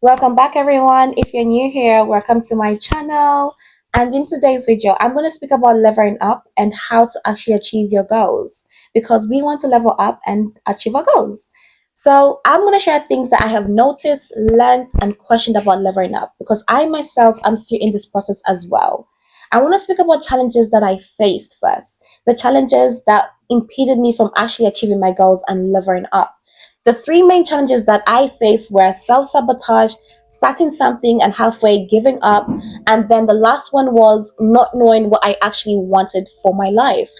Welcome back, everyone. If you're new here, welcome to my channel. And in today's video, I'm going to speak about leveling up and how to actually achieve your goals because we want to level up and achieve our goals. So I'm going to share things that I have noticed, learned, and questioned about leveling up because I myself am still in this process as well. I want to speak about challenges that I faced first, the challenges that impeded me from actually achieving my goals and leveling up. The three main challenges that I faced were self sabotage, starting something and halfway giving up, and then the last one was not knowing what I actually wanted for my life.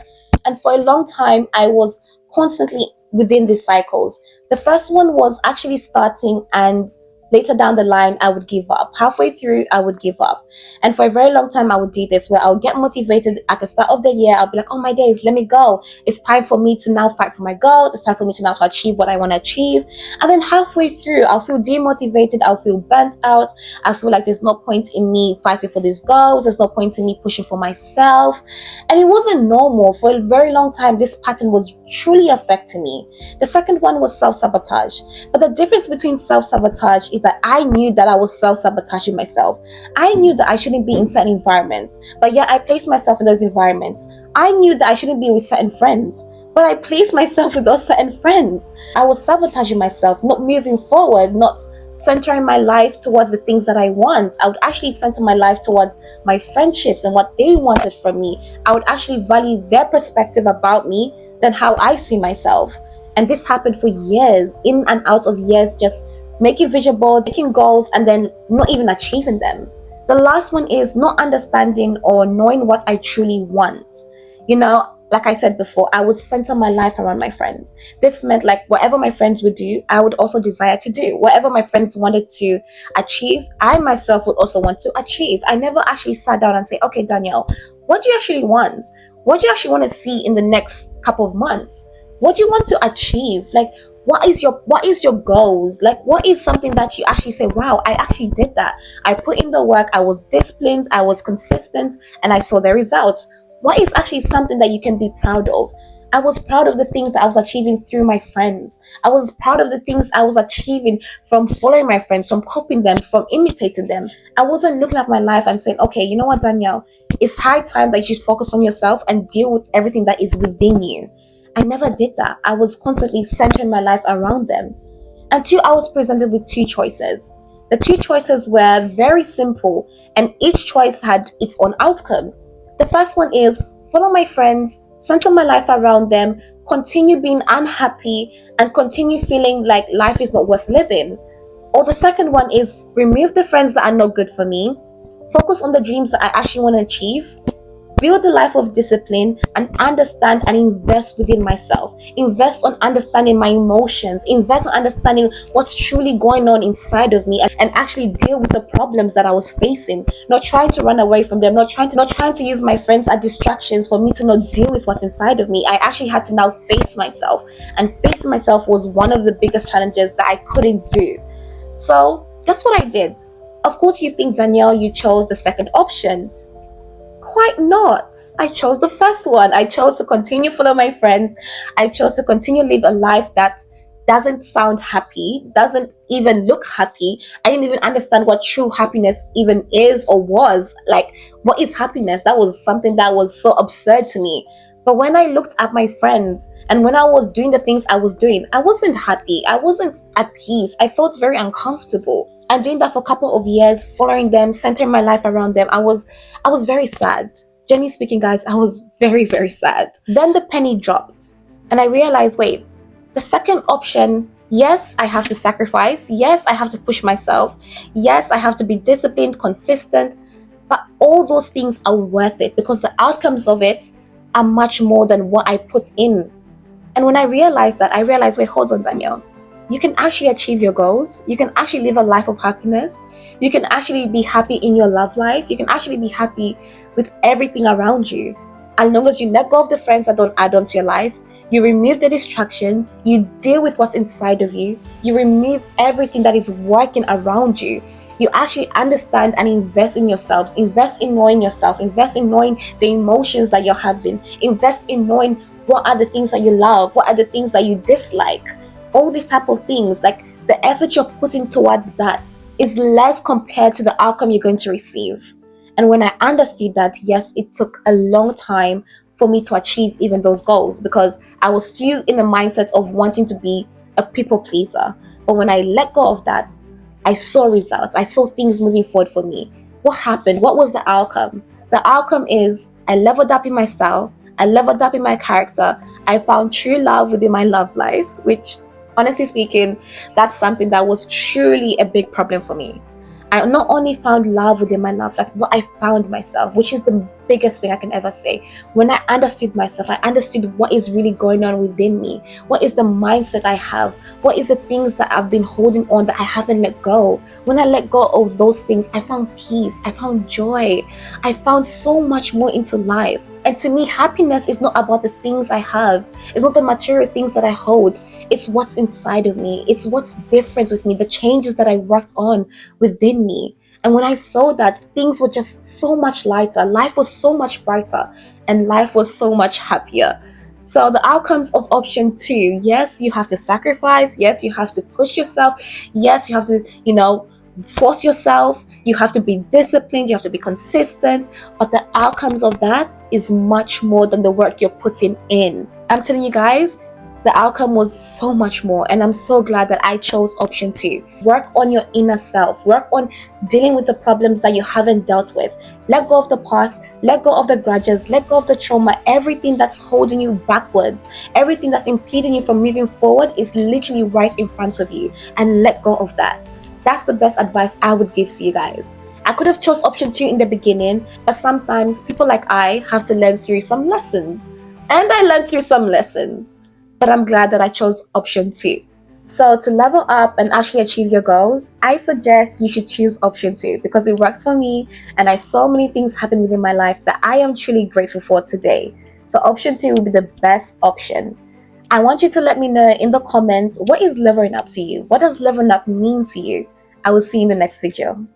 And for a long time, I was constantly within these cycles. The first one was actually starting, and later down the line, I would give up. Halfway through, I would give up. And for a very long time, I would do this where I would get motivated at the start of the year. I'll be like, oh my days, let me go. It's time for me to now fight for my goals. It's time for me to now to achieve what I want to achieve. And then halfway through, I'll feel demotivated. I'll feel burnt out. I feel like there's no point in me fighting for these goals. There's no point in me pushing for myself. And it wasn't normal. For a very long time, this pattern was truly affecting me. The second one was self-sabotage. But the difference between self-sabotage is that I knew that I was self-sabotaging myself. I knew that I shouldn't be in certain environments, but yet I placed myself in those environments. I knew that I shouldn't be with certain friends, but I placed myself with those certain friends. I was sabotaging myself, not moving forward, not centering my life towards the things that I want. I would actually center my life towards my friendships and what they wanted from me. I would actually value their perspective about me than how I see myself. And this happened for years, in and out of years, just making vision boards, making goals, and then not even achieving them. The last one is not understanding or knowing what I truly want. Like I said before, I would center my life around my friends. This meant like whatever my friends would do, I would also desire to do. Whatever my friends wanted to achieve, I myself would also want to achieve. I never actually sat down and say, okay, Danielle, what do you actually want? What do you actually want to see in the next couple of months? What do you want to achieve? Like, what is your goals? Like, what is something that you actually say, wow, I actually did that. I put in the work, I was disciplined, I was consistent, and I saw the results. What is actually something that you can be proud of? I was proud of the things that I was achieving through my friends. I was proud of the things I was achieving from following my friends, from copying them, from imitating them. I wasn't looking at my life and saying, okay, you know what, Danielle, it's high time that you should focus on yourself and deal with everything that is within you. I never did that. I was constantly centering my life around them. Until I was presented with two choices. The two choices were very simple, and each choice had its own outcome. The first one is follow my friends, center my life around them, continue being unhappy, and continue feeling like life is not worth living. Or the second one is remove the friends that are not good for me, focus on the dreams that I actually want to achieve, build a life of discipline, and understand and invest within myself. Invest on understanding my emotions, invest on understanding what's truly going on inside of me, and actually deal with the problems that I was facing. Not trying to run away from them, not trying to use my friends as distractions for me to not deal with what's inside of me. I actually had to now face myself, and facing myself was one of the biggest challenges that I couldn't do. So guess what I did? Of course, you think, Danielle, you chose the second option. Quite not. I chose the first one. I chose to continue follow my friends. I chose to continue live a life that doesn't sound happy, doesn't even look happy. I didn't even understand what true happiness even is or was. Like, what is happiness? That was something that was so absurd to me. But when I looked at my friends and when I was doing the things I was doing, I wasn't happy. I wasn't at peace. I felt very uncomfortable. And doing that for a couple of years, following them, centering my life around them, I was very sad. Generally speaking, guys, I was very, very sad. Then the penny dropped and I realized, wait, the second option, yes, I have to sacrifice. Yes, I have to push myself. Yes, I have to be disciplined, consistent. But all those things are worth it because the outcomes of it are much more than what I put in. And when I realized that, I realized, wait, hold on, Danielle. You can actually achieve your goals. You can actually live a life of happiness. You can actually be happy in your love life. You can actually be happy with everything around you. As long as you let go of the friends that don't add on to your life, you remove the distractions, you deal with what's inside of you, you remove everything that is working around you. You actually understand and invest in yourselves, invest in knowing yourself, invest in knowing the emotions that you're having, invest in knowing what are the things that you love, what are the things that you dislike. All these type of things, like the effort you're putting towards that is less compared to the outcome you're going to receive. And when I understood that, yes, it took a long time for me to achieve even those goals, because I was still in the mindset of wanting to be a people pleaser. But when I let go of that, I saw results. I saw things moving forward for me. What happened? What was the outcome? The outcome is I leveled up in my style. I leveled up in my character. I found true love within my love life, which, honestly speaking, that's something that was truly a big problem for me. I not only found love within my love life, but I found myself, which is the biggest thing I can ever say. When I understood myself, I understood what is really going on within me. What is the mindset I have? What is the things that I've been holding on that I haven't let go? When I let go of those things, I found peace. I found joy. I found so much more into life. And to me, happiness is not about the things I have. It's not the material things that I hold. It's what's inside of me. It's what's different with me, the changes that I worked on within me. And when I saw that, things were just so much lighter. Life was so much brighter, and life was so much happier. So the outcomes of option 2, yes, you have to sacrifice. Yes, you have to push yourself. Yes, you have to, force yourself. You have to be disciplined. You have to be consistent. But the outcomes of that is much more than the work you're putting in. I'm telling you guys, the outcome was so much more, and I'm so glad that I chose option 2. Work on your inner self. Work on dealing with the problems that you haven't dealt with. Let go of the past. Let go of the grudges. Let go of the trauma. Everything that's holding you backwards, everything that's impeding you from moving forward is literally right in front of you, and let go of that. That's the best advice I would give to you guys. I could have chose option 2 in the beginning, but sometimes people like I have to learn through some lessons. And I learned through some lessons. But I'm glad that I chose option 2. So to level up and actually achieve your goals, I suggest you should choose option 2 because it worked for me, and I saw many things happen within my life that I am truly grateful for today. So option 2 will be the best option. I want you to let me know in the comments, what is leveling up to you? What does leveling up mean to you? I will see you in the next video.